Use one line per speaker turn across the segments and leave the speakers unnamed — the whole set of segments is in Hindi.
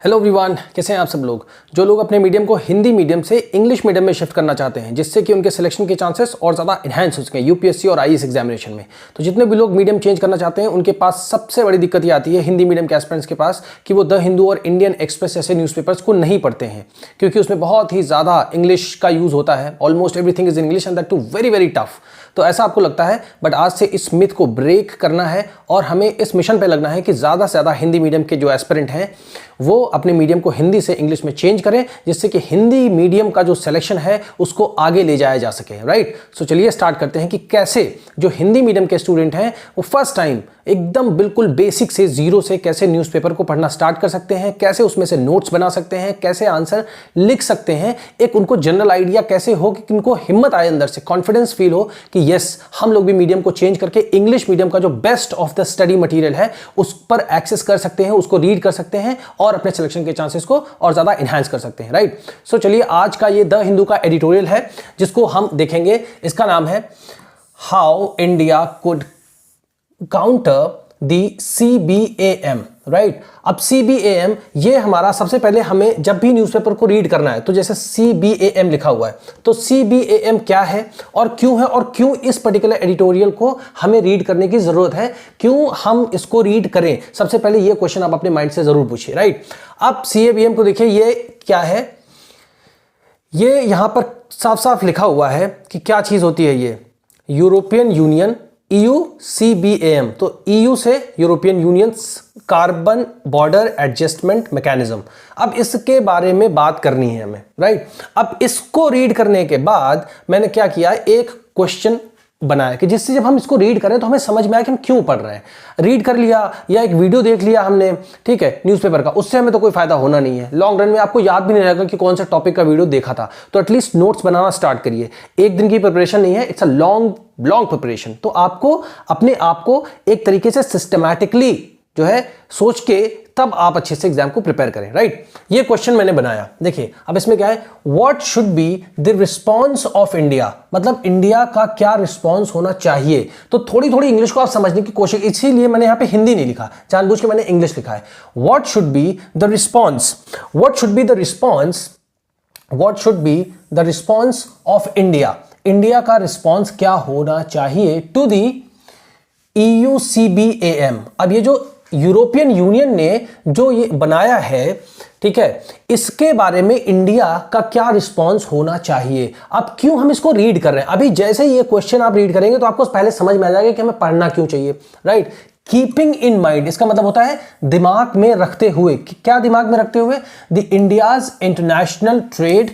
हेलो एवरीवन, कैसे हैं आप सब लोग। जो लोग अपने मीडियम को हिंदी मीडियम से इंग्लिश मीडियम में शिफ्ट करना चाहते हैं जिससे कि उनके सिलेक्शन के चांसेस और ज़्यादा इन्हांस हो सकें यूपीएससी और आईएएस एग्जामिनेशन में, तो जितने भी लोग मीडियम चेंज करना चाहते हैं उनके पास सबसे बड़ी दिक्कत ये आती है हिंदी मीडियम के एस्पिरेंट्स के पास कि वो द हिंदू और इंडियन एक्सप्रेस जैसे न्यूज़पेपर्स को नहीं पढ़ते हैं, क्योंकि उसमें बहुत ही ज़्यादा इंग्लिश का यूज़ होता है। Almost everything is in English and that too very very tough. तो ऐसा आपको लगता है, बट आज से इस मिथ को ब्रेक करना है और हमें इस मिशन पे लगना है कि ज़्यादा से ज़्यादा हिंदी मीडियम के जो एस्पिरेंट हैं वो अपने मीडियम को हिंदी से इंग्लिश में चेंज करें, जिससे कि हिंदी मीडियम का जो सिलेक्शन है उसको आगे ले जाया जा सके। राइट, सो चलिए स्टार्ट करते हैं कि कैसे जो हिंदी मीडियम के स्टूडेंट हैं वो फर्स्ट टाइम एकदम बिल्कुल बेसिक से जीरो से कैसे न्यूज़पेपर को पढ़ना स्टार्ट कर सकते हैं, कैसे उसमें से नोट्स बना सकते हैं, कैसे आंसर लिख सकते हैं। एक उनको जनरल आइडिया कैसे हो कि उनको हिम्मत आए, अंदर से कॉन्फिडेंस फील हो कि यस हम लोग भी मीडियम को चेंज करके इंग्लिश मीडियम का जो best of the study material है उस पर एक्सेस कर सकते हैं, उसको रीड कर सकते हैं और अपने सिलेक्शन के चांसेस को और ज्यादा इनहांस कर सकते हैं। राइट, सो चलिए आज का ये द हिंदू का एडिटोरियल है जिसको हम देखेंगे। इसका नाम है how India could counter the CBAM। Right, अब CBAM ये हमारा सबसे पहले हमें जब भी न्यूज़पेपर को रीड करना है तो जैसे CBAM लिखा हुआ है तो CBAM क्या है और क्यों इस पर्टिकुलर एडिटोरियल को हमें रीड करने की जरूरत है, क्यों हम इसको रीड करें। सबसे पहले ये क्वेश्चन आप अपने माइंड से जरूर पूछिए। राइट, अब CBAM को देखिए, ये क्या है, ये यहां पर साफ साफ लिखा हुआ है कि क्या चीज होती है। ये यूरोपियन यूनियन EU CBAM, तो EU से European union carbon border adjustment mechanism. अब इसके बारे में बात करनी है हमें। राइट, अब इसको रीड करने के बाद मैंने क्या किया, एक क्वेश्चन बनाया कि जिससे जब हम इसको रीड करें तो हमें समझ में आए कि हम क्यों पढ़ रहे हैं। रीड कर लिया या एक वीडियो देख लिया हमने, ठीक है, न्यूज़पेपर का, उससे हमें तो कोई फायदा होना नहीं है। लॉन्ग रन में आपको याद भी नहीं रहेगा कि कौन सा टॉपिक का वीडियो देखा था। तो एटलीस्ट नोट्स बनाना स्टार्ट करिए। एक दिन की प्रिपरेशन नहीं है, इट्स अ लॉन्ग प्रिपरेशन। तो आपको अपने आप को एक तरीके से सिस्टमैटिकली जो है सोच के तब आप अच्छे से एग्जाम को प्रिपेयर करें। राइट, ये क्वेश्चन मैंने बनाया। देखिए अब इसमें क्या है, what should be the response of India, मतलब इंडिया का क्या रिस्पॉन्स होना चाहिए। तो थोड़ी थोड़ी इंग्लिश को आप समझने की कोशिश, इसीलिए मैंने यहां पे हिंदी नहीं लिखा, जानबूझ के मैंने इंग्लिश लिखा है। What should be the response, what should be the response, what should be the response of India, India का रिस्पॉन्स क्या होना चाहिए टू दी EU CBAM। अब ये जो यूरोपियन यूनियन ने जो ये बनाया है, ठीक है, इसके बारे में इंडिया का क्या रिस्पांस होना चाहिए। अब क्यों हम इसको रीड कर रहे हैं, अभी जैसे ये क्वेश्चन आप रीड करेंगे तो आपको पहले समझ में आ जाएगा कि हमें पढ़ना क्यों चाहिए। राइट, कीपिंग इन माइंड, इसका मतलब होता है दिमाग में रखते हुए। क्या दिमाग में रखते हुए, the India's international trade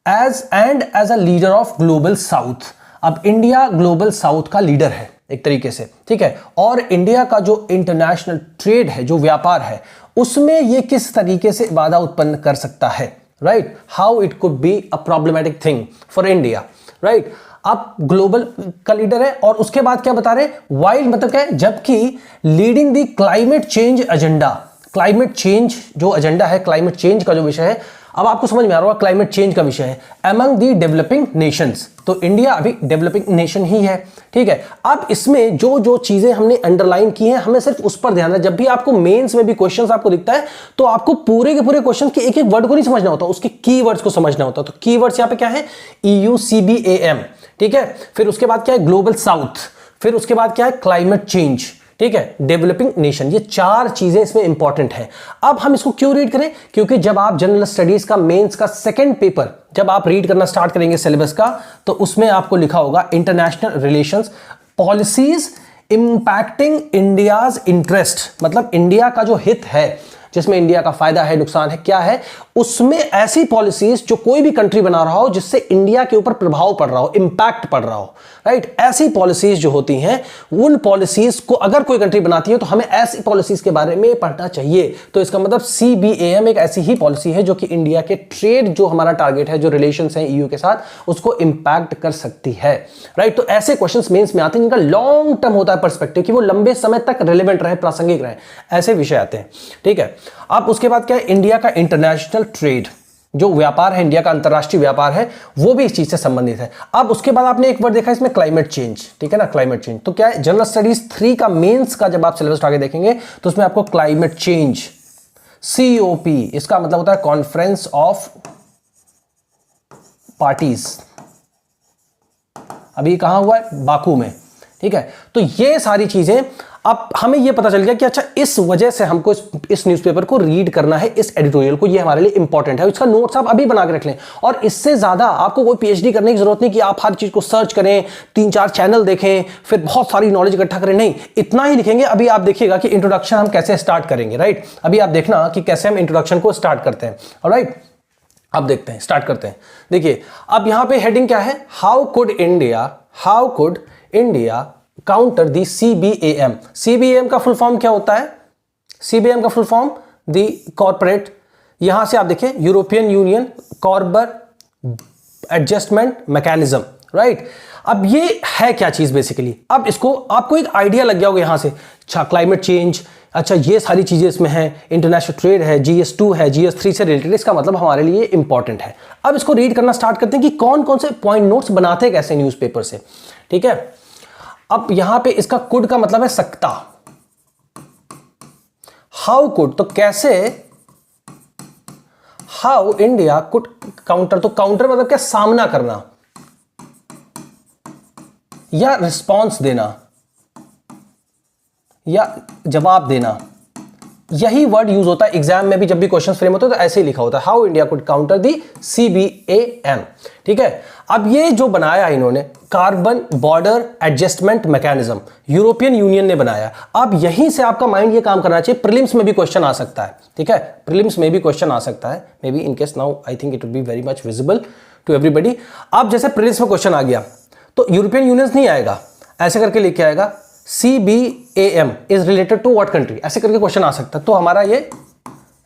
as a leader of global south. अब इंडिया ग्लोबल साउथ का लीडर है एक तरीके से, ठीक है, और इंडिया का जो इंटरनेशनल ट्रेड है, जो व्यापार है, उसमें ये किस तरीके से बाधा उत्पन्न कर सकता है। Right, how it could be a problematic thing for India. Right, अब ग्लोबल का लीडर है और उसके बाद क्या बता रहे, वाइल मतलब क्या है, जबकि leading the climate change agenda, climate change जो एजेंडा है, क्लाइमेट चेंज का जो विषय है, अब आपको समझ में आ रहा होगा क्लाइमेट चेंज का विषय है, अमंग दी डेवलपिंग नेशंस। तो इंडिया अभी डेवलपिंग नेशन ही है, ठीक है। अब इसमें जो जो चीजें हमने अंडरलाइन की हैं, हमें सिर्फ उस पर ध्यान है। जब भी आपको मेंस में भी क्वेश्चंस आपको दिखता है तो आपको पूरे के पूरे क्वेश्चन के एक एक वर्ड को नहीं समझना होता, उसके कीवर्ड्स को समझना होता। तो कीवर्ड्स यहां पे क्या है, EU CBAM, ठीक है, फिर उसके बाद क्या है ग्लोबल साउथ, फिर उसके बाद क्या है क्लाइमेट चेंज, ठीक है, डेवलपिंग नेशन। ये चार चीजें इसमें इंपॉर्टेंट हैं। अब हम इसको क्यों रीड करें, क्योंकि जब आप जनरल स्टडीज का मेंस का सेकंड पेपर जब आप रीड करना स्टार्ट करेंगे सिलेबस का, तो उसमें आपको लिखा होगा international relations policies impacting India's interest, मतलब इंडिया का जो हित है, जिसमें इंडिया का फायदा है, नुकसान है, क्या है, उसमें ऐसी पॉलिसीज जो कोई भी कंट्री बना रहा हो जिससे इंडिया के ऊपर प्रभाव पड़ रहा हो, इंपैक्ट पड़ रहा हो। राइट, ऐसी पॉलिसीज जो होती हैं, उन पॉलिसीज को अगर कोई कंट्री बनाती है तो हमें ऐसी पॉलिसीज के बारे में पढ़ना चाहिए। तो इसका मतलब CBAM एक ऐसी ही पॉलिसी है जो कि इंडिया के ट्रेड, जो हमारा टारगेट है, जो रिलेशंस हैं EU के साथ, उसको इंपैक्ट कर सकती है। राइट, तो ऐसे क्वेश्चंस मेंस में आते हैं जिनका लॉन्ग टर्म होता है पर्सपेक्टिव, कि वो लंबे समय तक रिलेवेंट रहे, प्रासंगिक रहे, ऐसे विषय आते हैं, ठीक है। अब उसके बाद क्या है, इंडिया का इंटरनेशनल ट्रेड, जो व्यापार है, इंडिया का अंतरराष्ट्रीय व्यापार है, वो भी इस चीज से संबंधित है। अब उसके बाद आपने एक वर्ड देखा इसमें क्लाइमेट चेंज, ठीक है ना, क्लाइमेट चेंज। तो क्या है, जनरल स्टडीज 3 का मेंस का जब आप सिलेबस आगे देखेंगे तो उसमें आपको क्लाइमेट चेंज COP इसका मतलब होता है कॉन्फ्रेंस ऑफ पार्टीज। अभी कहां हुआ है? बाकू में। ठीक है, तो ये सारी चीजें अब हमें ये पता चल गया कि अच्छा इस वजह से हमको इस न्यूज़पेपर को रीड करना है, इस एडिटोरियल को, ये हमारे लिए इंपॉर्टेंट है। इसका नोट्स आप अभी बना के रख लें और इससे ज्यादा आपको कोई पीएचडी करने की जरूरत नहीं कि आप हर चीज को सर्च करें, 3-4 चैनल देखें, फिर बहुत सारी नॉलेज इकट्ठा करें। नहीं, इतना ही लिखेंगे। अभी आप देखिएगा कि इंट्रोडक्शन हम कैसे स्टार्ट करेंगे। राइट, अभी आप देखना कि कैसे हम इंट्रोडक्शन को स्टार्ट करते हैं। ऑलराइट, अब देखते हैं, स्टार्ट करते हैं। देखिए अब यहां पे हेडिंग क्या है? How could India counter the CBAM। CBAM का फुल फॉर्म क्या होता है? CBAM का फुल फॉर्म दी कॉर्पोरेट, यहां से आप देखें European Union carbon adjustment mechanism. Right, अब ये है क्या चीज बेसिकली? अब इसको आपको एक आइडिया लग गया होगा यहां से। अच्छा, क्लाइमेट चेंज, अच्छा ये सारी चीजें इसमें हैं, इंटरनेशनल ट्रेड है, GS2 है, GS3 से रिलेटेड, इसका मतलब हमारे लिए इंपॉर्टेंट है। अब इसको रीड करना स्टार्ट करते हैं कि कौन कौन से पॉइंट नोट्स बनाते कैसे न्यूज़पेपर से। ठीक है, अब यहां पे इसका कुड का मतलब है सकता। हाउ कुड, तो कैसे, हाउ इंडिया कुड काउंटर, तो काउंटर मतलब क्या? सामना करना या रिस्पॉन्स देना या जवाब देना, यही वर्ड यूज होता है एग्जाम में भी। जब भी क्वेश्चन फ्रेम होते हैं तो ऐसे ही लिखा होता है, how India could counter the CBAM। ठीक है, अब ये जो बनाया इन्होंने carbon border adjustment mechanism, European union ने बनाया। अब यहीं से आपका माइंड ये काम करना चाहिए, प्रीलिम्स में भी क्वेश्चन आ सकता है। ठीक है, प्रीलिम्स में भी क्वेश्चन आ सकता है, maybe in case now I think it will be very much visible to everybody. अब जैसे प्रीलिम्स में क्वेश्चन आ गया तो यूरोपियन यूनियन नहीं आएगा, ऐसे करके लेके आएगा CBAM is related to what country, ऐसे करके क्वेश्चन आ सकता है। तो हमारा ये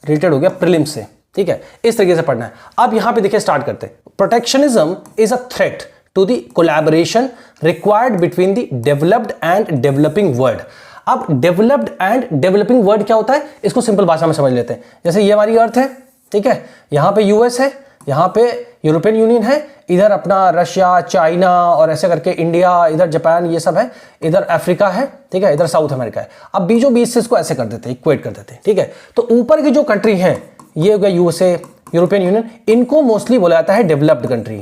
रिलेटेड हो गया प्रीलिम्स से। ठीक है, इस तरीके से पढ़ना है। अब यहां पे देखिए स्टार्ट करते हैं। Protectionism is a threat to the collaboration required between the developed and developing world. अब डेवलप्ड एंड डेवलपिंग वर्ल्ड क्या होता है, इसको सिंपल भाषा में समझ लेते हैं। जैसे ये हमारी अर्थ है, ठीक है, यहां पे US है, यहां पे यूरोपियन यूनियन है, इधर अपना रशिया, चाइना और ऐसे करके इंडिया, इधर जापान, ये सब है, इधर अफ्रीका है, ठीक है, इधर साउथ अमेरिका है। अब बीचों बीच से इसको ऐसे कर देते हैं, इक्वेट कर देते हैं। ठीक है, तो ऊपर की जो कंट्री है ये हो गया USA, यूरोपियन यूनियन, इनको मोस्टली बोला जाता है डेवलप्ड कंट्री।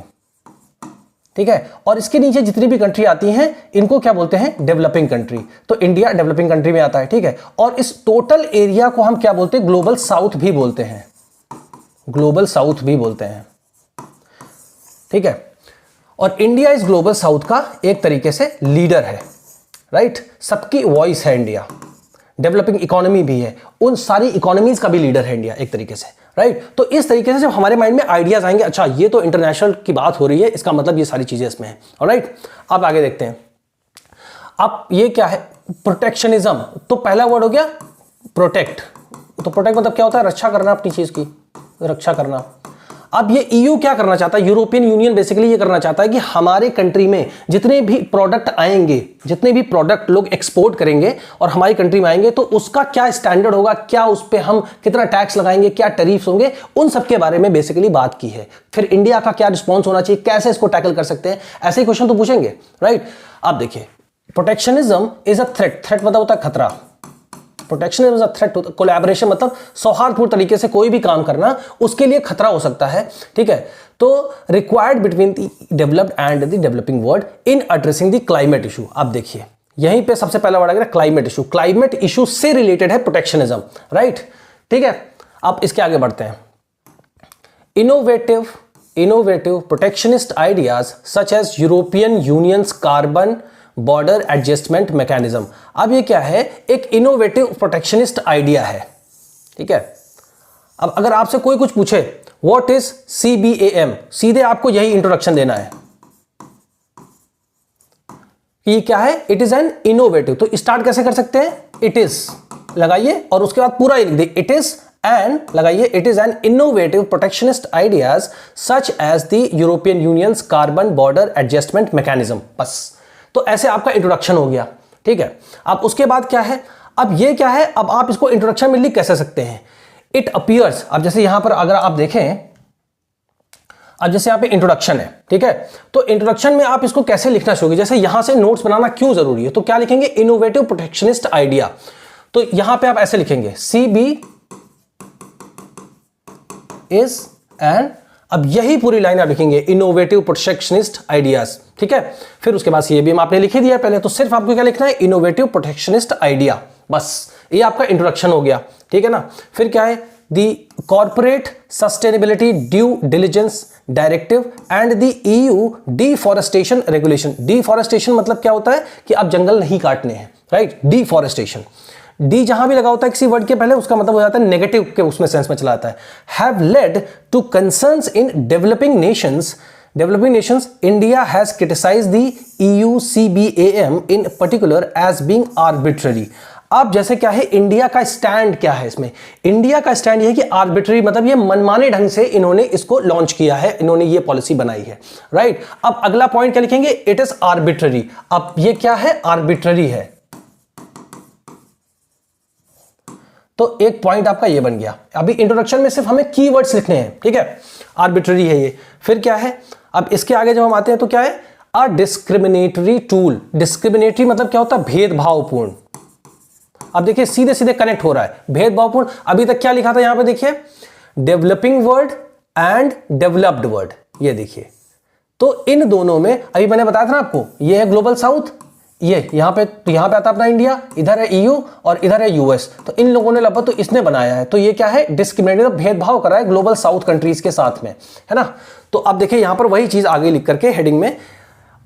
ठीक है, और इसके नीचे जितनी भी कंट्री आती हैं इनको क्या बोलते हैं? Developing country. तो इंडिया डेवलपिंग कंट्री में आता है। ठीक है, और इस टोटल एरिया को हम क्या बोलते हैं? ग्लोबल साउथ भी बोलते हैं, ग्लोबल साउथ भी बोलते हैं। ठीक है, और इंडिया इस ग्लोबल साउथ का एक तरीके से लीडर है। राइट, सबकी वॉइस है इंडिया, डेवलपिंग इकोनॉमी भी है, उन सारी इकोनॉमीज का भी लीडर है इंडिया एक तरीके से। राइट, तो इस तरीके से जब हमारे माइंड में आइडियाज आएंगे, अच्छा ये तो इंटरनेशनल की बात हो रही है, इसका मतलब ये सारी चीजें इसमें है। ऑलराइट, अब आगे देखते हैं। अब ये क्या है? प्रोटेक्शनिज्म। तो पहला वर्ड हो गया प्रोटेक्ट। तो प्रोटेक्ट मतलब क्या होता है? रक्षा करना, अपनी चीज की रक्षा करना। अब ये EU क्या करना चाहता है? यूरोपियन यूनियन बेसिकली ये करना चाहता है कि हमारे कंट्री में जितने भी प्रोडक्ट आएंगे, जितने भी प्रोडक्ट लोग एक्सपोर्ट करेंगे और हमारी कंट्री में आएंगे, तो उसका क्या स्टैंडर्ड होगा, क्या उस पर हम कितना टैक्स लगाएंगे, क्या टैरिफ्स होंगे, उन सब के बारे में बेसिकली बात की है। फिर इंडिया का क्या रिस्पॉन्स होना चाहिए, कैसे इसको टैकल कर सकते हैं, ऐसे ही क्वेश्चन तो पूछेंगे। राइट, अब देखिए, protectionism is a threat. Threat मतलब होता है खतरा। Protectionism is a threat to collaboration, मतलब सौहार्दपूर्ण तरीके से कोई भी काम करना, उसके लिए खतरा हो सकता है। ठीक है, तो required between the developed and the developing world in addressing the climate issue. अब देखिए यहीं पे सबसे पहला वर्ड आ गया क्लाइमेट इशू। क्लाइमेट इशू से रिलेटेड है प्रोटेक्शनिज्म। राइट, ठीक है, अब इसके आगे बढ़ते हैं। Innovative protectionist ideas such as European Union's carbon border adjustment mechanism. अब ये क्या है? एक इनोवेटिव प्रोटेक्शनिस्ट आइडिया है। ठीक है, अब अगर आपसे कोई कुछ पूछे व्हाट इज CBAM, सीधे आपको यही इंट्रोडक्शन देना है कि ये क्या है? It is an innovative. तो स्टार्ट कैसे कर सकते हैं? इट इज लगाइए और उसके बाद पूरा लिख दे, इट इज एंड लगाइए, it is an innovative protectionist ideas such as the European Union's carbon border adjustment mechanism. बस, तो ऐसे आपका इंट्रोडक्शन हो गया। ठीक है, अब उसके बाद क्या है? अब ये क्या है? अब आप इसको इंट्रोडक्शन में लिख कैसे सकते हैं? It appears. अब जैसे यहां पर अगर आप देखें, अब जैसे यहां पे इंट्रोडक्शन है, ठीक है, तो इंट्रोडक्शन में आप इसको कैसे लिखना चाहिए? जैसे यहां से नोट्स बनाना क्यों जरूरी है, तो क्या लिखेंगे? Innovative protectionist idea. तो यहां पे आप ऐसे लिखेंगे इज एन, अब यही पूरी लाइन आप लिखेंगे, इनोवेटिव प्रोटेक्शनिस्ट आइडियाज, ठीक है। फिर उसके बाद ये भी हम आपने लिख ही दिया पहले, तो सिर्फ आपको क्या लिखना है, इनोवेटिव प्रोटेक्शनिस्ट आइडिया, बस ये आपका इंट्रोडक्शन हो गया, ठीक है ना। फिर क्या है, the corporate sustainability due diligence directive and the EU deforestation regulation. Deforestation मतलब क्या होता है कि आप जंगल नहीं काटने हैं, राइट, डिफॉरेस्टेशन। डी जहां भी लगा होता है किसी वर्ड के पहले, उसका मतलब हो जाता है नेगेटिव के उसमें सेंस में चला आता है। Have led to concerns in developing nations, India has criticized the EU CBAM in particular as being arbitrary। अब जैसे क्या है, इंडिया का स्टैंड क्या है इसमें, इंडिया का स्टैंड ये है कि आर्बिट्ररी मतलब ये मनमाने ढंग से इन्होंने इसको लॉन्च किया है, इन्होंने ये पॉलिसी बनाई है, राइट। अब अगला पॉइंट क्या लिखेंगे, इट इज आर्बिट्ररी। अब ये क्या है, आर्बिट्ररी है, तो एक पॉइंट आपका ये बन गया। अभी इंट्रोडक्शन में सिर्फ हमें कीवर्ड्स लिखने हैं, ठीक है, आर्बिट्ररी है ये। फिर क्या है, अब इसके आगे जब हम आते हैं तो क्या है, अ डिस्क्रिमिनेटरी टूल। डिस्क्रिमिनेटरी मतलब क्या होता है, भेदभावपूर्ण। अब देखिए सीधे सीधे कनेक्ट हो रहा है, भेदभावपूर्ण। अभी तक क्या लिखा था यहां पे, देखिए developing word and developed word, ये देखिए, तो इन दोनों में अभी मैंने बताया था ना आपको, ये है ग्लोबल साउथ, ये यहां पे आता अपना इंडिया, इधर है EU और इधर है US, तो इन लोगों ने लगभग तो इसने बनाया है, तो ये क्या है, डिस्क्रिमिनेटरी, भेदभाव करा है ग्लोबल साउथ कंट्रीज के साथ में, है ना। तो अब देखिए यहां पर वही चीज आगे लिख करके हेडिंग में,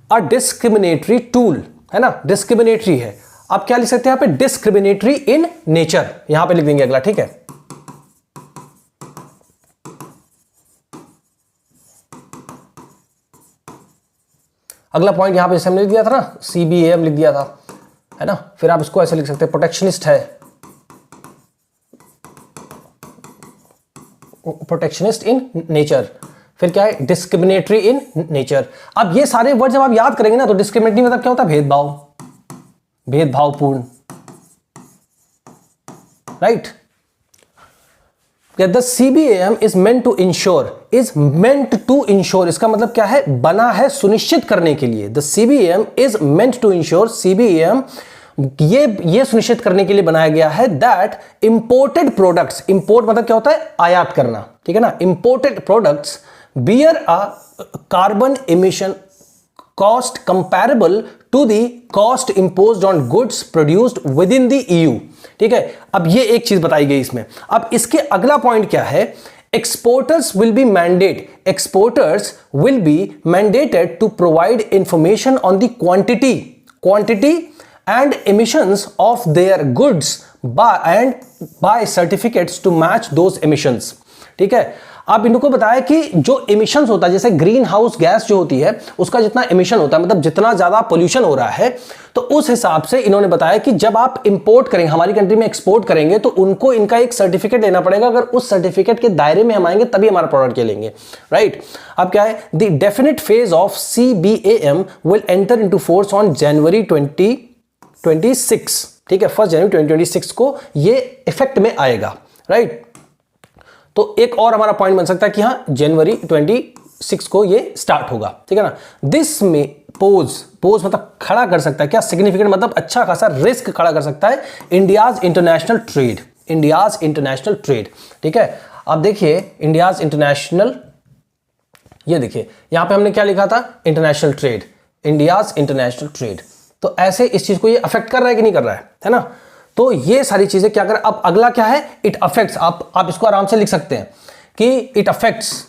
अ डिस्क्रिमिनेटरी टूल, है ना, डिस्क्रिमिनेटरी है। आप क्या लिख सकते हैं यहां पे, डिस्क्रिमिनेटरी इन नेचर, यहां पे लिख देंगे अगला, ठीक है। अगला पॉइंट यहां पे जैसे हमने लिख दिया था ना, CBAM लिख दिया था, है ना। फिर आप इसको ऐसे लिख सकते हैं, प्रोटेक्शनिस्ट है, प्रोटेक्शनिस्ट इन नेचर। फिर क्या है, डिस्क्रिमिनेटरी इन नेचर। अब ये सारे वर्ड जब आप याद करेंगे ना, तो डिस्क्रिमिनेटरी मतलब क्या होता है, भेदभाव, भेदभावपूर्ण, right. The CBAM is meant to ensure, इसका मतलब क्या है, बना है सुनिश्चित करने के लिए। The CBAM is meant to ensure, CBAM ये सुनिश्चित करने के लिए बनाया गया है दैट इंपोर्टेड प्रोडक्ट्स, इंपोर्ट मतलब क्या होता है, आयात करना, ठीक है ना, imported products bear a carbon emission cost comparable to the cost imposed on goods produced within the EU, ठीक है। अब ये एक चीज बताई गई इसमें। अब इसके अगला पॉइंट क्या है, exporters will be mandated to provide information on the quantity and emissions of their goods by certificates to match those emissions, ठीक है। अब इनको बताया कि जो emissions होता है, जैसे ग्रीन हाउस गैस जो होती है उसका जितना emission होता है, मतलब जितना ज्यादा पोल्यूशन हो रहा है, तो उस हिसाब से इन्होंने बताया कि जब आप इंपोर्ट करेंगे, हमारी कंट्री में एक्सपोर्ट करेंगे, तो उनको इनका एक सर्टिफिकेट लेना पड़ेगा। अगर उस सर्टिफिकेट के दायरे में हम आएंगे तभी हमारा प्रोडक्ट ये लेंगे, राइट। अब क्या है, the definite phase of CBAM will enter into force on January 2026, ठीक है, 1 जनवरी 2026 को ये इफेक्ट में आएगा, राइट। तो एक और हमारा पॉइंट बन सकता है कि हाँ जनवरी 26 को ये स्टार्ट होगा, ठीक है ना। दिस में पोज मतलब खड़ा कर सकता है, क्या सिग्निफिकेंट मतलब अच्छा खासा रिस्क खड़ा कर सकता है इंडियाज इंटरनेशनल ट्रेड, ठीक है। अब देखिए इंडियाज इंटरनेशनल, ये देखिए यहां पे हमने क्या लिखा था, international trade, India's international trade. तो ऐसे इस चीज को ये अफेक्ट कर रहा है कि नहीं कर रहा है ना। तो ये सारी चीजें क्या कर, अब अगला क्या है, इट अफेक्ट्स, आप इसको आराम से लिख सकते हैं कि it affects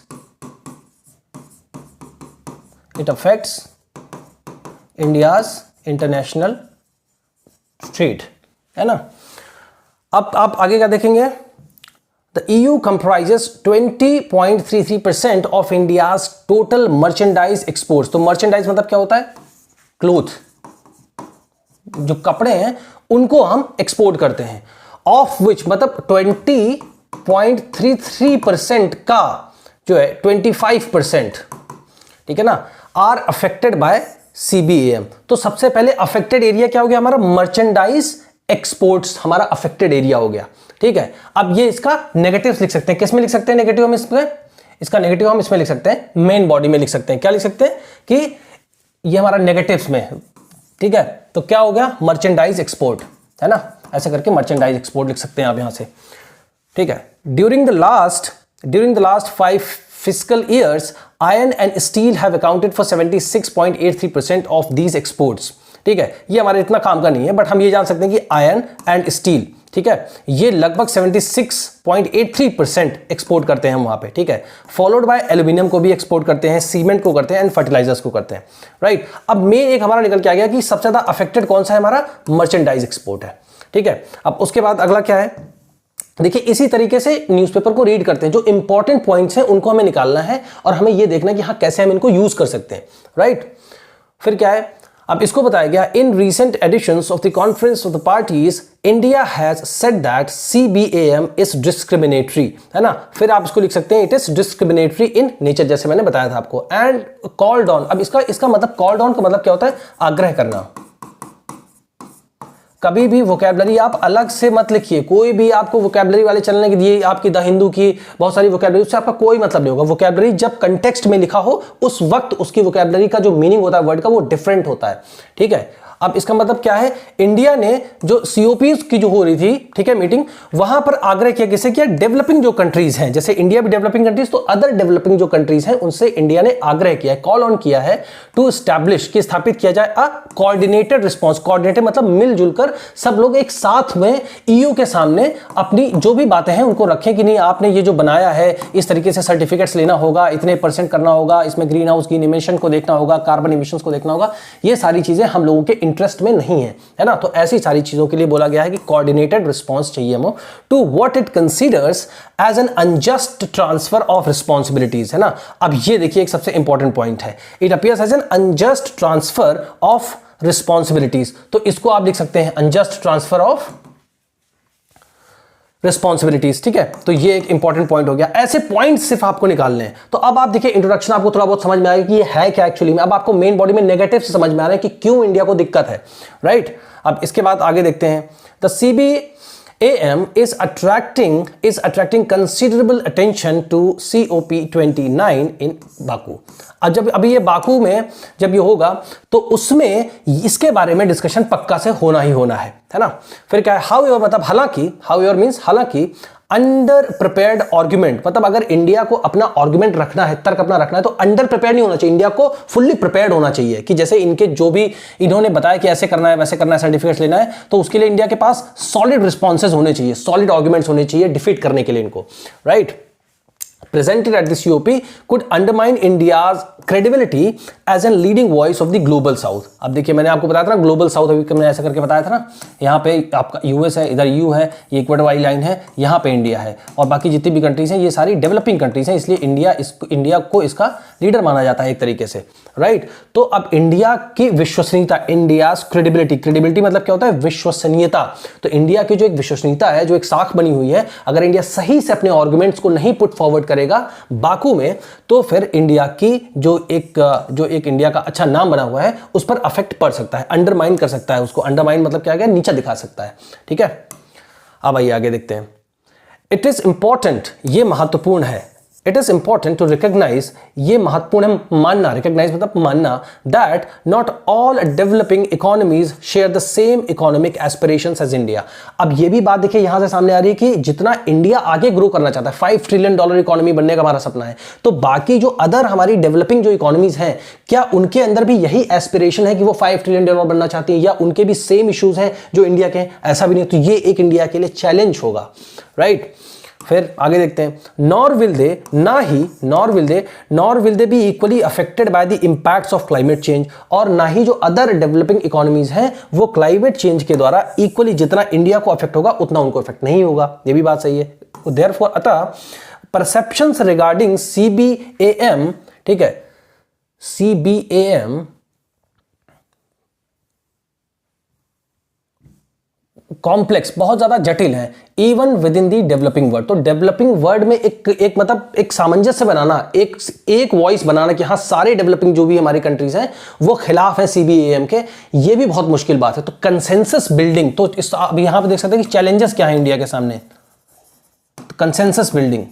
India's international trade, है ना। अब आप आगे क्या देखेंगे, the EU comprises 20.33% of India's total merchandise exports. तो मर्चेंडाइज मतलब क्या होता है, क्लोथ, जो कपड़े हैं उनको हम एक्सपोर्ट करते हैं, ऑफ विच मतलब 20.33% का जो है 25%, ठीक है ना, आर अफेक्टेड बाय CBAM। तो सबसे पहले अफेक्टेड एरिया क्या हो गया हमारा, मर्चेंडाइज एक्सपोर्ट्स हमारा अफेक्टेड एरिया हो गया, ठीक है। अब ये इसका नेगेटिव लिख सकते हैं, किस में लिख सकते हैं नेगेटिव हम इसमें, इसका नेगेटिव हम इसमें लिख सकते हैं, मेन बॉडी में लिख सकते हैं। क्या लिख सकते हैं कि ये हमारा नेगेटिव्स में, ठीक है। तो क्या हो गया, मर्चेंडाइज एक्सपोर्ट, है ना, ऐसे करके मर्चेंडाइज एक्सपोर्ट लिख सकते हैं आप यहां से, ठीक है। During the during the last 5 fiscal years, iron and steel have accounted for 76.83% of these exports. ठीक है, ये हमारे इतना काम का नहीं है, बट हम ये जान सकते हैं कि आयरन एंड स्टील, ठीक है, ये लगभग 76.83% एक्सपोर्ट करते हैं हम वहां पे, ठीक है, फॉलोड बाय एल्यूमिनियम को भी एक्सपोर्ट करते हैं, सीमेंट को करते हैं एंड फर्टिलाइजर्स को करते हैं, राइट। अब मेन एक हमारा निकल के आ गया कि सबसे ज्यादा अफेक्टेड कौन सा है, हमारा मर्चेंडाइज एक्सपोर्ट है, ठीक है। अब उसके बाद अगला क्या है, देखिए इसी तरीके से न्यूज़पेपर को रीड करते हैं, जो इंपॉर्टेंट पॉइंट्स हैं उनको हमें निकालना है और हमें यह देखना है कि हाँ कैसे हम इनको यूज कर सकते हैं, राइट। फिर क्या है, अब इसको बताया गया in recent editions of the conference of the parties India has said that CBAM is discriminatory, है ना। फिर आप इसको लिख सकते हैं it is discriminatory in nature, जैसे मैंने बताया था आपको, एंड कॉल्ड ऑन। अब इसका मतलब कॉल्ड ऑन का मतलब क्या होता है, आग्रह करना। कभी भी वोकैबुलरी आप अलग से मत लिखिए, कोई भी आपको वोकैबुलरी वाले चलने के दिए, आपकी द हिंदू की बहुत सारी वोकैबुलरी, उससे आपका कोई मतलब नहीं होगा। वोकैबुलरी जब कंटेक्स्ट में लिखा हो उस वक्त उसकी वोकैबुलरी का जो मीनिंग होता है वर्ड का वो डिफरेंट होता है, ठीक है। अब इसका मतलब क्या है, इंडिया ने जो COPs की जो हो रही थी, ठीक है, मीटिंग, वहां पर आग्रह किया, किसे किया, डेवलपिंग जो कंट्रीज हैं, जैसे इंडिया भी डेवलपिंग कंट्रीज, तो अदर डेवलपिंग जो कंट्रीज हैं उनसे इंडिया ने आग्रह किया है, कॉल ऑन किया है टू एस्टैब्लिश, कि स्थापित किया जाए अ कोऑर्डिनेटेड रिस्पांस। कोऑर्डिनेटेड मतलब मिलजुल कर सब लोग एक साथ में EU के सामने अपनी जो भी बातें हैं उनको रखें कि नहीं आपने ये जो बनाया है इस तरीके से सर्टिफिकेट्स लेना होगा, इतने % करना होगा, इसमें ग्रीन हाउस की इमिशन को देखना होगा, कार्बन इमिशंस को देखना होगा, ये सारी चीजें हम लोगों के इंटरेस्ट में नहीं है ना। तो ऐसी सारी चीजों के लिए बोला गया है कि कोऑर्डिनेटेड रिस्पांस चाहिए हमें to what it considers as an unjust transfer of responsibilities, है ना। अब ये देखिए एक सबसे इंपॉर्टेंट पॉइंट है, it appears as an unjust transfer of responsibilities. तो इसको आप लिख सकते हैं अनजस्ट ट्रांसफर ऑफ रिस्पॉन्सिबिलिटीज, ठीक है। तो ये एक इंपॉर्टेंट पॉइंट हो गया, ऐसे पॉइंट सिर्फ आपको निकालने हैं। तो अब आप देखिए इंट्रोडक्शन आपको थोड़ा बहुत समझ में आएगा कि ये है क्या एक्चुअली में। अब आपको मेन बॉडी में नेगेटिव से समझ में आ रहा है कि क्यों इंडिया को दिक्कत है, राइट। अब इसके बाद आगे देखते हैं, the CBAM is attracting considerable attention to COP29 in Baku। अब जब अभी ये बाकू में जब ये होगा तो उसमें इसके बारे में डिस्कशन पक्का से होना ही होना है ना। फिर क्या है, हाउएवर मतलब हालांकि, हाउएवर मींस हालांकि, अंडर प्रिपेयर्ड आर्ग्यूमेंट मतलब अगर इंडिया को अपना आर्ग्यूमेंट रखना है, तर्क अपना रखना है, तो अंडर प्रिपेयर्ड नहीं होना चाहिए, इंडिया को फुल्ली प्रिपेयर्ड होना चाहिए कि जैसे इनके जो भी इन्होंने बताया कि ऐसे करना है वैसे करना है, सर्टिफिकेट्स लेना है, तो उसके लिए इंडिया के पास सॉलिड रिस्पॉन्सेज होने चाहिए, सॉलिड आर्ग्यूमेंट्स होने चाहिए डिफीट करने के लिए इनको, right. presented at the COP could undermine India's credibility as a leading voice of the global south। अब देखिए मैंने आपको बताया था ना ग्लोबल साउथ, अभी मैंने ऐसा करके बताया था ना, यहाँ पे आपका US है, इधर EU है, ये इक्वेटर वाली लाइन है, यहाँ पे इंडिया है, और बाकी जितनी भी कंट्रीज हैं ये सारी डेवलपिंग कंट्रीज हैं, इसलिए इंडिया को इसका लीडर माना जाता है एक तरीके से, राइट। तो अब इंडिया की विश्वसनीयता, इंडियाज क्रेडिबिलिटी, क्रेडिबिलिटी मतलब क्या होता है, विश्वसनीयता। तो इंडिया की जो एक विश्वसनीयता है, जो एक साख बनी हुई है, अगर इंडिया सही से अपने आर्गुमेंट्स को नहीं पुट फॉरवर्ड करेगा बाकू में, तो फिर इंडिया की जो एक इंडिया का अच्छा नाम बना हुआ है उस पर अफेक्ट पड़ सकता है, अंडरमाइन कर सकता है उसको। अंडरमाइन मतलब क्या है, नीचा दिखा सकता है, ठीक है। अब आइए आगे देखते हैं, इट इज इंपॉर्टेंट, ये महत्वपूर्ण है, it is important to recognise, ये महत्वपूर्ण है मानना, रिकॉग्नाइज मतलब मानना, that not all developing economies share the same economic aspirations as India. अब ये भी बात देखिए यहां से सामने आ रही है कि जितना इंडिया आगे ग्रो करना चाहता है, $5 ट्रिलियन इकोनॉमी बनने का हमारा सपना है, तो बाकी जो अदर हमारी डेवलपिंग जो इकोनॉमीज हैं, क्या उनके अंदर भी यही एस्पिरेशन है कि वो $5 ट्रिलियन बनना चाहती है, या उनके भी सेम इश्यूज हैं जो इंडिया के हैं? ऐसा भी नहीं। तो ये एक इंडिया के लिए चैलेंज होगा, राइट। फिर आगे देखते हैं, nor will they be equally affected by the impacts of climate change, और ना ही जो अदर डेवलपिंग इकोनॉमीज हैं वो क्लाइमेट चेंज के द्वारा इक्वली जितना इंडिया को अफेक्ट होगा उतना उनको अफेक्ट नहीं होगा, ये भी बात सही है। देयरफॉर अतः परसेप्शंस रिगार्डिंग CBAM, ठीक है, CBAM कॉम्प्लेक्स, बहुत ज्यादा जटिल है, even with in the developing world. तो डेवलपिंग वर्ल्ड में एक मतलब एक सामंजस्य बनाना, एक वॉइस बनाना कि हाँ सारे डेवलपिंग जो भी हमारी कंट्रीज हैं वो खिलाफ है CBAM के, ये भी बहुत मुश्किल बात है। तो कंसेंसस बिल्डिंग, तो अब यहां पे देख सकते हैं कि चैलेंजेस क्या है इंडिया के सामने। तो कंसेंसस बिल्डिंग,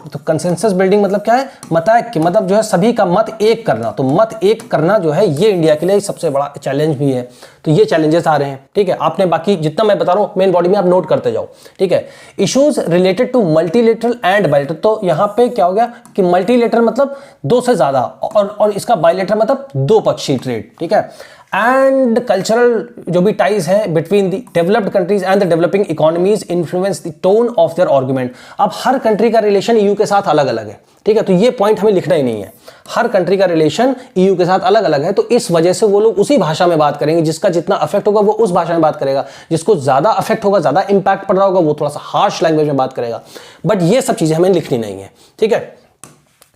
तो कंसेंसस बिल्डिंग मतलब क्या है, मतैक्य, मतलब जो है सभी का मत एक करना। तो मत एक करना जो है ये इंडिया के लिए सबसे बड़ा चैलेंज भी है। तो ये चैलेंजेस आ रहे हैं, ठीक है। आपने बाकी जितना मैं बता रहा हूं मेन बॉडी में आप नोट करते जाओ, ठीक है। Issues related to multilateral and bilateral, तो यहां पे क्या हो गया कि मल्टीलेटरल मतलब दो से ज्यादा, और इसका बायलेटरल मतलब दो पक्षीय ट्रेड, ठीक है। एंड कल्चरल जो भी टाइज है between the developed countries and the developing economies influence the tone of their argument. अब हर कंट्री का रिलेशन ईयू के साथ अलग अलग है, ठीक है। तो ये पॉइंट हमें लिखना ही नहीं है, हर कंट्री का रिलेशन ईयू के साथ अलग अलग है। तो इस वजह से वो लोग उसी भाषा में बात करेंगे, जिसका जितना अफेक्ट होगा वो उस भाषा में बात करेगा, जिसको ज्यादा अफेक्ट होगा, ज्यादा इंपैक्ट पड़ रहा होगा, वो थोड़ा सा हार्श लैंग्वेज में बात करेगा। बट ये सब चीजें हमें लिखनी नहीं है, ठीक है।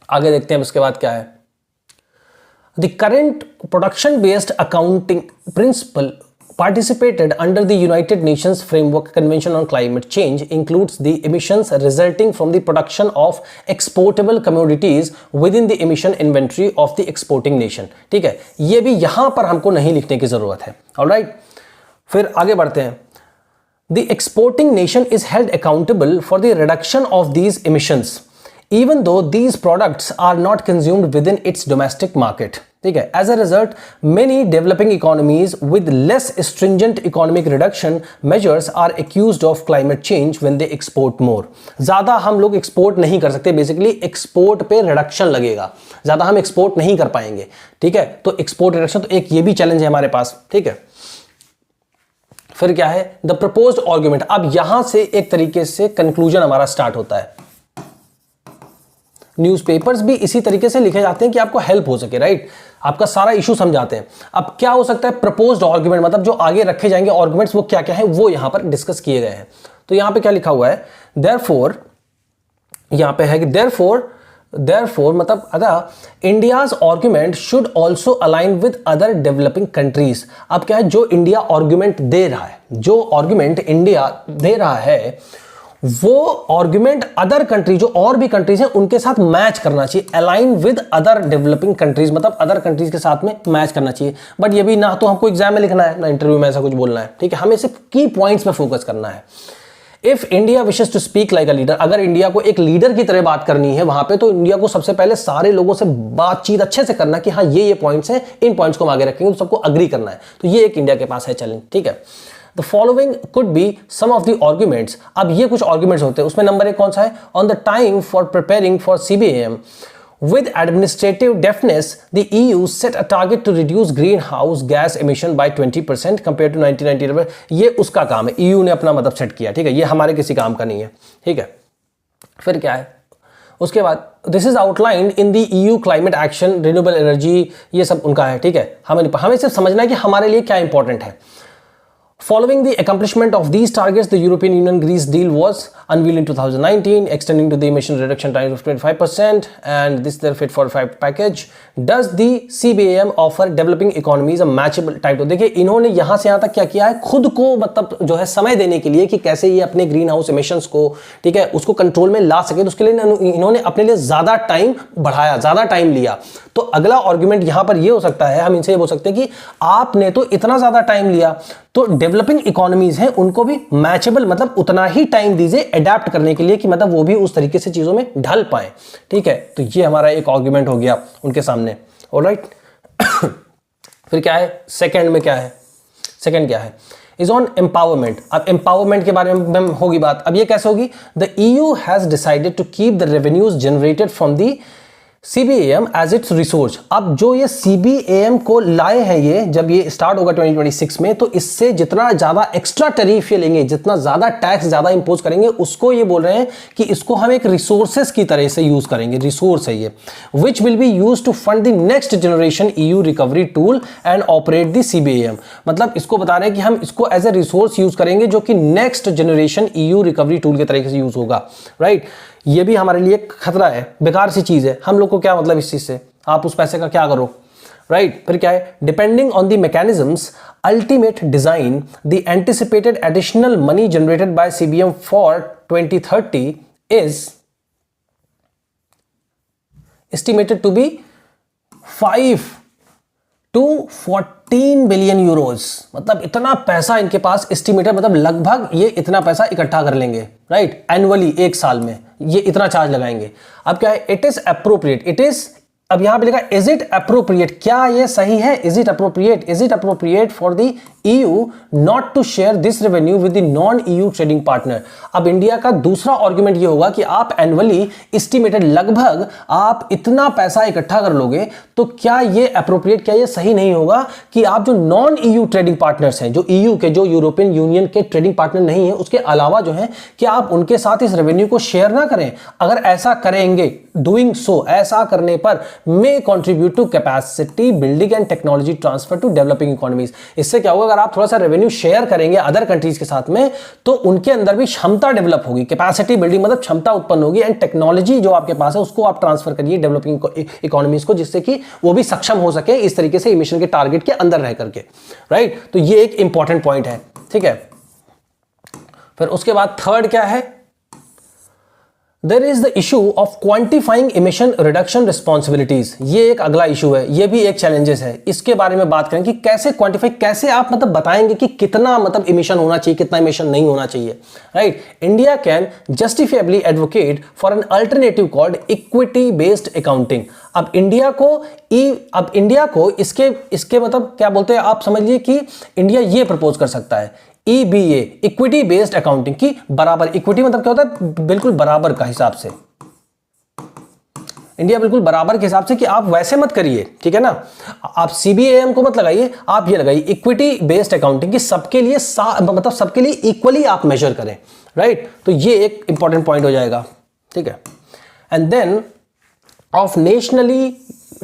आगे देखते हैं उसके बाद क्या है। The current production-based accounting principle participated under the United Nations Framework Convention on Climate Change includes the emissions resulting from the production of exportable commodities within the emission inventory of the exporting nation। ठीक है, ये भी यहां पर हमको नहीं लिखने की जरूरत है। Alright, फिर आगे बढ़ते हैं। The exporting nation is held accountable for the reduction of these emissions even though these products are not consumed within its domestic market। ठीक है, as a result many developing economies with less stringent economic reduction measures are accused of climate change when they export more। ज्यादा हम लोग एक्सपोर्ट नहीं कर सकते, बेसिकली एक्सपोर्ट पे रिडक्शन लगेगा, ज्यादा हम एक्सपोर्ट नहीं कर पाएंगे, ठीक है। तो एक्सपोर्ट रिडक्शन, तो एक ये भी चैलेंज है हमारे पास, ठीक है। फिर क्या है, द प्रपोज्ड आर्गुमेंट। अब यहां से एक तरीके से कंक्लूजन हमारा स्टार्ट होता है। न्यूज़पेपर्स भी इसी तरीके से लिखे जाते हैं कि आपको हेल्प हो सके, राइट, आपका सारा इशू समझाते हैं। अब क्या हो सकता है, प्रपोज्ड आर्गुमेंट मतलब जो आगे रखे जाएंगे आर्गुमेंट्स वो क्या क्या है वो यहां पर डिस्कस किए गए हैं। तो यहां पे क्या लिखा हुआ है, देयरफॉर, यहां पे है कि देयरफॉर मतलब अगर India's argument should also align with other developing countries. अब क्या है, जो इंडिया आर्गुमेंट दे रहा है, जो आर्गुमेंट इंडिया दे रहा है वो आर्गुमेंट अदर कंट्री, जो और भी कंट्रीज हैं उनके साथ मैच करना चाहिए। Align with other developing countries मतलब अदर कंट्रीज के साथ में मैच करना चाहिए। बट ये भी ना तो हमको एग्जाम में लिखना है ना इंटरव्यू में ऐसा कुछ बोलना है, ठीक है। हमें सिर्फ की पॉइंट्स पे फोकस करना है। If India wishes to speak like a leader, अगर इंडिया को एक लीडर की तरह बात करनी है वहां पे, तो इंडिया को सबसे पहले सारे लोगों से बातचीत अच्छे से करना कि हाँ ये पॉइंट्स हैं, इन पॉइंट्स को हम आगे रखेंगे, तो सबको अग्री करना है। तो ये एक इंडिया के पास है चैलेंज, ठीक है। The following could be some of the arguments। अब ये कुछ arguments होते हैं, उसमें नंबर एक कौन सा है, on the time for preparing for CBAM with administrative deafness the EU set a target to reduce greenhouse gas emission by 20% compared to 1990। ये उसका काम है, EU ने अपना मतलब सेट किया, ठीक है, ये हमारे किसी काम का नहीं है, ठीक है। फिर क्या है उसके बाद, this is outlined in the EU climate action, renewable energy, ये सब उनका है, ठीक है। हमें सिर्फ समझना है कि हमारे लिए क्या इंपॉर्टेंट है। Following the accomplishment of these targets, the European Union Greece deal was unveiled in 2019, extending to the emission reduction target of 25%, and this is their Fit for 5 package. Does the CBAM offer developing economies a matchable type? तो देखिए इन्होंने यहाँ से यहाँ तक क्या किया है, खुद को मतलब जो है समय देने के लिए कि कैसे ये अपने ग्रीन हाउस इमिशंस को, ठीक है, उसको कंट्रोल में ला सके, तो उसके लिए इन्होंने अपने लिए ज्यादा टाइम बढ़ाया, ज्यादा टाइम लिया। तो अगला आर्गुमेंट यहां पर ये हो सकता है, हम इनसे ये बोल सकते हैं कि आपने तो इतना ज्यादा टाइम लिया, तो डेवलपिंग इकोनॉमीज हैं उनको भी मैचेबल मतलब उतना ही टाइम दीजिए अडेप्ट करने के लिए कि मतलब वो भी उस तरीके से चीजों में ढल पाए, ठीक है। तो ये हमारा एक आर्गुमेंट हो गया उनके सामने, ऑलराइट। फिर क्या है सेकंड में, क्या है सेकंड क्या है, इज ऑन एम्पावरमेंट। अब एम्पावरमेंट के बारे में होगी बात। अब ये कैसे होगी, the EU has decided to keep the revenues generated from the CBAM as its resource. अब जो ये CBAM को लाए हैं, ये जब ये स्टार्ट होगा 2026 में, तो इससे जितना ज्यादा एक्स्ट्रा टैरिफ ये लेंगे, जितना ज्यादा टैक्स ज्यादा इंपोज करेंगे, उसको ये बोल रहे हैं कि इसको हम एक रिसोर्सेस की तरह से यूज करेंगे, रिसोर्स है ये, which will be use to fund the next generation EU recovery tool and operate the CBAM। मतलब इसको बता रहे हैं कि हम इसको एज ए रिसोर्स यूज करेंगे जो कि next generation EU recovery tool के तरीके से यूज होगा, राइट। ये भी हमारे लिए खतरा है, बेकार सी चीज है, हम लोग को क्या मतलब इस चीज से, आप उस पैसे का क्या करो, राइट। फिर क्या है, depending on the mechanism's ultimate design the anticipated additional money generated by CBAM for 2030 is estimated to be 5 to 14 billion euros. मतलब इतना पैसा इनके पास एस्टिमेटेड, मतलब लगभग ये इतना पैसा इकट्ठा कर लेंगे, राइट, एनुअली, एक साल में ये इतना चार्ज लगाएंगे। अब क्या है, it is appropriate, it is, अब यहां पे लिखा इज इट अप्रोप्रिएट, क्या ये सही है, is it appropriate for the EU not to share this revenue with the non EU trading partner. अब इंडिया का दूसरा आर्गुमेंट ये होगा कि आप एनुअली एस्टिमेटेड लगभग आप इतना पैसा इकट्ठा कर लोगे, तो क्या ये अप्रोप्रिएट, क्या ये सही नहीं होगा कि आप जो नॉन EU ट्रेडिंग पार्टनर्स हैं, जो EU के, जो यूरोपियन यूनियन के ट्रेडिंग पार्टनर नहीं है, उसके अलावा जो है कि आप उनके साथ इस रेवेन्यू को शेयर ना करें। अगर ऐसा करेंगे, डूइंग सो, ऐसा करने पर may contribute to capacity building and technology transfer to developing economies. इससे क्या होगा, अगर आप थोड़ा सा रेवेन्यू शेयर करेंगे अदर कंट्रीज के साथ में, तो उनके अंदर भी क्षमता डेवलप होगी, कैपेसिटी बिल्डिंग मतलब क्षमता उत्पन्न होगी, एंड टेक्नोलॉजी जो आपके पास है उसको आप ट्रांसफर करिए डेवलपिंग इकोनॉमीज को, जिससे कि वो भी सक्षम हो सके इस तरीके से इमिशन के टारगेट के अंदर रह करके, राइट। तो ये एक इंपॉर्टेंट पॉइंट है, ठीक है। फिर उसके बाद थर्ड क्या है, There is the issue of quantifying emission reduction responsibilities। ये एक अगला इशू है, ये भी एक चैलेंजेस है। इसके बारे में बात करें कि कैसे क्वांटिफाई, कैसे आप मतलब बताएंगे कि कितना मतलब इमिशन होना चाहिए, कितना इमिशन नहीं होना चाहिए, right. India can justifiably advocate for an alternative called equity based accounting. अब इंडिया को इसके मतलब क्या बोलते हैं, आप समझ लीजिए कि इंडिया ये प्रपोज कर सकता है EBA, इक्विटी बेस्ड अकाउंटिंग की बराबर, इक्विटी मतलब क्या होता है, बिल्कुल बराबर का हिसाब से, इंडिया बिल्कुल बराबर के हिसाब से, कि आप वैसे मत करिए, ठीक है ना, आप CBAM को मत लगाइए, आप ये लगाइए इक्विटी बेस्ड अकाउंटिंग की सबके लिए मतलब सबके लिए इक्वली आप मेजर करें, राइट। तो ये एक इंपॉर्टेंट पॉइंट हो जाएगा, ठीक है। And then of nationally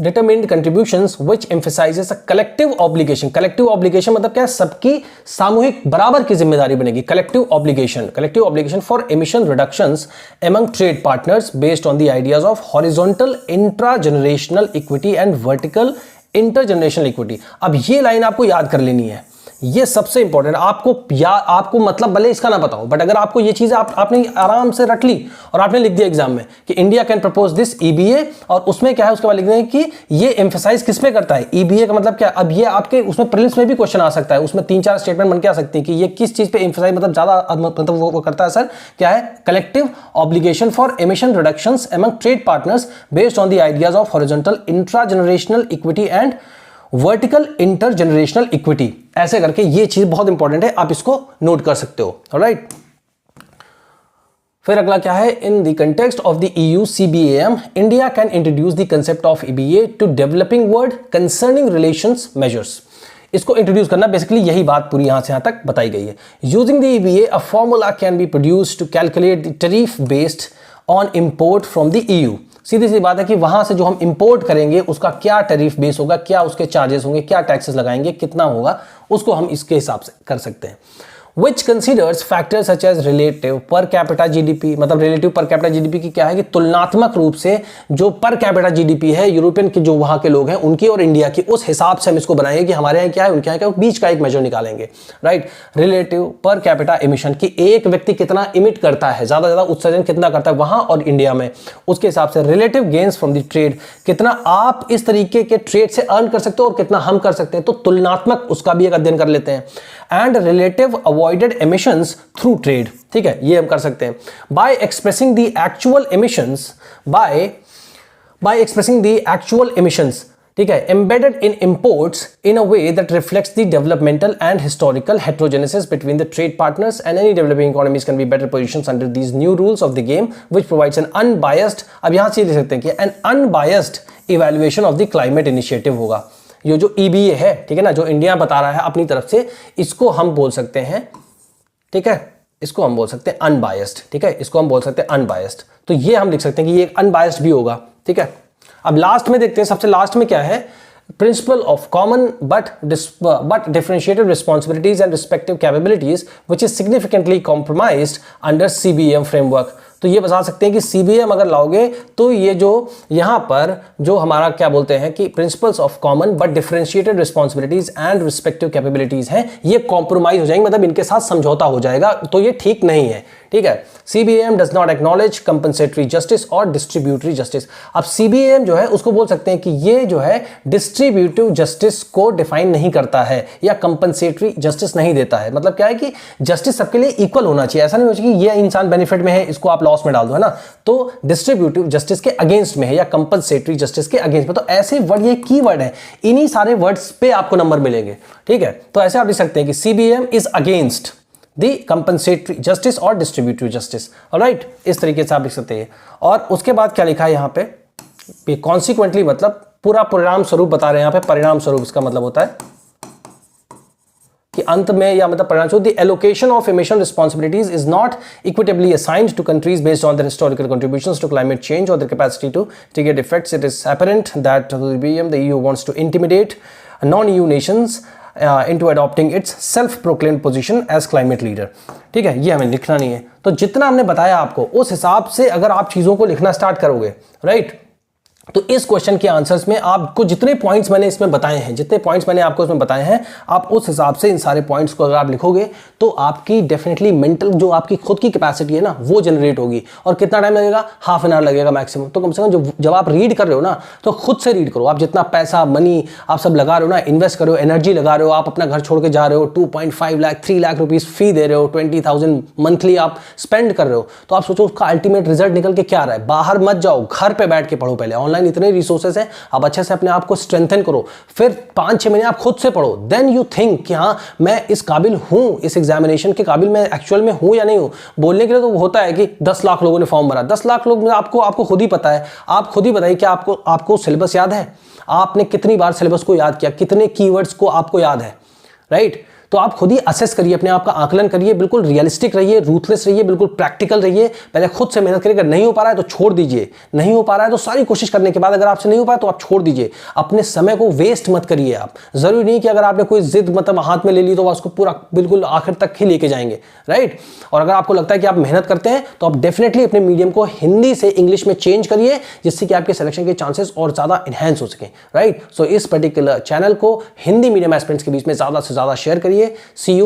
determined contributions which emphasizes a collective obligation। collective obligation मतलब क्या है, सबकी सामूहिक बराबर की जिम्मेदारी बनेगी। collective obligation for emission reductions among trade partners based on the ideas of horizontal intra-generational equity and vertical intergenerational equity। अब ये लाइन आपको याद कर लेनी है, ये सबसे इंपॉर्टेंट। आपको मतलब भले इसका ना पता हो, बट अगर आपको ये चीज आपने आराम से रट ली और आपने लिख दिया एग्जाम में कि India can propose this EBA, और उसमें क्या है, उसके बाद लिख दें कि ये एम्फेसाइज किस पे करता है, EBA का मतलब क्या। अब ये आपके उसमें प्रीलिम्स में भी क्वेश्चन आ सकता है, उसमें 3-4 स्टेटमेंट बन के आ सकती है कि ये किस चीज पे एम्फेसाइज मतलब ज्यादा मतलब वो करता है सर, क्या है, collective obligation for emission reductions among trade partners based on the ideas of horizontal intra generational equity and vertical intergenerational equity. ऐसे करके ये चीज बहुत इंपॉर्टेंट है, आप इसको नोट कर सकते हो, राइट। फिर अगला क्या है, in the context of the EU CBAM India can introduce the concept of EBA to developing world concerning relations measures. इसको इंट्रोड्यूस करना, बेसिकली यही बात पूरी यहां से यहां तक बताई गई है। Using the EBA a formula can be produce to calculate the tariff based on import from the EU। सीधी सी बात है कि वहां से जो हम इंपोर्ट करेंगे उसका क्या टैरिफ बेस होगा, क्या उसके चार्जेस होंगे, क्या टैक्सेस लगाएंगे, कितना होगा, उसको हम इसके हिसाब से कर सकते हैं। which considers factors such as relative per capita GDP। मतलब relative per capita GDP की क्या है कि तुलनात्मक रूप से जो per capita GDP है यूरोपियन के जो वहां के लोग हैं उनकी और इंडिया की, उस हिसाब से हम इसको बनाएंगे कि हमारे यहाँ क्या है उनके यहाँ क्या, बीच का एक मेजर निकालेंगे, right. Relative per capita emission की एक व्यक्ति कितना इमिट करता है, ज्यादा ज्यादा उत्सर्जन कितना करता है वहां और इंडिया में, उसके हिसाब से relative gains from the trade, कितना आप इस तरीके के ट्रेड से अर्न कर सकते हो और कितना हम कर सकते हैं, तो तुलनात्मक उसका भी एक अध्ययन कर लेते हैं। And relative avoided emissions through trade, ठीक है, ये हम कर सकते हैं। Bye expressing the actual emissions, bye expressing the actual emissions, ठीक है, embedded in imports in a way that reflects the developmental and historical heterogenesis between the trade partners, and any developing economies can be better positions under these new rules of the game which provides an unbiased, अब यहां से लिख सकते हैं कि an unbiased evaluation of the climate initiative होगा। ये जो EBA है, ठीक है ना, जो इंडिया बता रहा है अपनी तरफ से, इसको हम बोल सकते हैं, ठीक है, इसको हम बोल सकते हैं अनबायस्ड, ठीक है, इसको हम बोल सकते हैं अनबायस्ड। तो ये हम लिख सकते हैं कि ये अनबायस्ड भी होगा, ठीक है। अब लास्ट में देखते हैं, सबसे लास्ट में क्या है, principle of common but differentiated responsibilities and respective capabilities which is significantly compromised under CBAM framework. तो ये बता सकते हैं कि CBAM अगर लाओगे तो ये जो यहाँ पर जो हमारा क्या बोलते हैं कि principles of common but differentiated responsibilities and respective capabilities हैं, ये कॉम्प्रोमाइज हो जाएंगे, मतलब इनके साथ समझौता हो जाएगा, तो ये ठीक नहीं है, ठीक है। CBAM does not acknowledge compensatory justice और डिस्ट्रीब्यूटरी जस्टिस। अब CBAM जो है उसको बोल सकते हैं कि ये जो है डिस्ट्रीब्यूटिव जस्टिस को डिफाइन नहीं करता है या कंपनसेटरी जस्टिस नहीं देता है। मतलब क्या है कि जस्टिस सबके लिए इक्वल होना चाहिए, ऐसा नहीं होना चाहिए कि ये इंसान बेनिफिट में है इसको आप लॉस में डाल दो, है ना। तो डिस्ट्रीब्यूटिव जस्टिस के अगेंस्ट में है या कंपनसेटरी जस्टिस के अगेंस्ट में। तो ऐसे वर्ड, ये कीवर्ड है, इन्हीं सारे वर्ड्स पे आपको नंबर मिलेंगे, ठीक है। तो ऐसे आप लिख सकते हैं कि CBAM is against the compensatory justice और डिस्ट्रीब्यूटिव जस्टिस, ऑलराइट, इस तरीके से आप लिख सकते हैं। और उसके बाद क्या लिखा है यहाँ पे कॉन्सिक्वेंटली, मतलब पूरा परिणाम स्वरूप बता रहे हैं यहाँ पे। परिणाम स्वरूप इसका मतलब होता है कि अंत में, या मतलब परिणाम स्वरूप, the allocation of emission responsibilities is not equitably assigned to countries based on their historical contributions to climate change और their capacity to mitigate effects. It is apparent that the EU wants to intimidate non-EU nations into adopting its self-proclaimed position as climate leader. ठीक है, ये हमें लिखना नहीं है। तो जितना हमने बताया आपको उस हिसाब से अगर आप चीज़ों को लिखना स्टार्ट करोगे, राइट, तो इस क्वेश्चन के आंसर्स में आपको जितने पॉइंट्स मैंने इसमें बताए हैं, जितने पॉइंट्स मैंने आपको इसमें बताए हैं, आप उस हिसाब से इन सारे पॉइंट्स को अगर आप लिखोगे तो आपकी डेफिनेटली मेंटल जो आपकी खुद की कैपेसिटी है ना वो जनरेट होगी। और कितना टाइम लगेगा? हाफ एन आवर लगेगा मैक्सिमम। तो कम से कम जब आप रीड कर रहे हो ना तो खुद से रीड करो। आप जितना पैसा, मनी आप सब लगा रहे हो ना, इन्वेस्ट कर रहे हो, एनर्जी लगा रहे हो, आप अपना घर छोड़ के जा रहे हो, 2.5 लाख 3 लाख रुपीज़ फी दे रहे हो, 20,000 मंथली आप स्पेंड कर रहे हो, तो आप सोचो उसका अल्टीमेट रिजल्ट निकल के क्या रहा है। बाहर मत जाओ, घर पे बैठ के पढ़ो। पहले ऑनलाइन इतने रिसोर्सेज हैं, आप अच्छे से अपने आप को स्ट्रेंथन करो, फिर 5-6 महीने आप खुद से पढ़ो, देन यू थिंक कि हाँ मैं इस काबिल हूं, इस एग्जामिनेशन के काबिल मैं एक्चुअल में हूं या नहीं हूं। बोलने के लिए तो होता है कि 10 लाख लोगों ने फॉर्म भरा, 10 लाख लोग, आपको खुद ही पता है। आप खुद ही बताइए कि आपको सिलेबस याद है? आपने कितनी बार सिलेबस को याद किया? कितने कीवर्ड्स को आपको याद है? राइट, तो आप खुद ही असेस करिए, अपने आप का आकलन करिए, बिल्कुल रियलिस्टिक रहिए, रूथलेस रहिए, बिल्कुल प्रैक्टिकल रहिए। पहले खुद से मेहनत करिए। अगर नहीं हो पा रहा है तो छोड़ दीजिए, नहीं हो पा रहा है तो सारी कोशिश करने के बाद अगर आपसे नहीं हो पाया तो आप छोड़ दीजिए। अपने समय को वेस्ट मत करिए। आप जरूरी नहीं कि अगर आपने कोई जिद मतलब हाथ में ले ली तो उसको पूरा बिल्कुल आखिर तक ही लेके जाएंगे, राइट। और अगर आपको लगता है कि आप मेहनत करते हैं तो आप डेफिनेटली अपने मीडियम को हिंदी से इंग्लिश में चेंज करिए, जिससे कि आपके सिलेक्शन के चांसेस और ज्यादा इनहेंस हो सके, राइट। सो इस पर्टिकुलर चैनल को हिंदी मीडियम एस्पिरेंट्स के बीच में ज्यादा से ज्यादा शेयर करिए। सी यू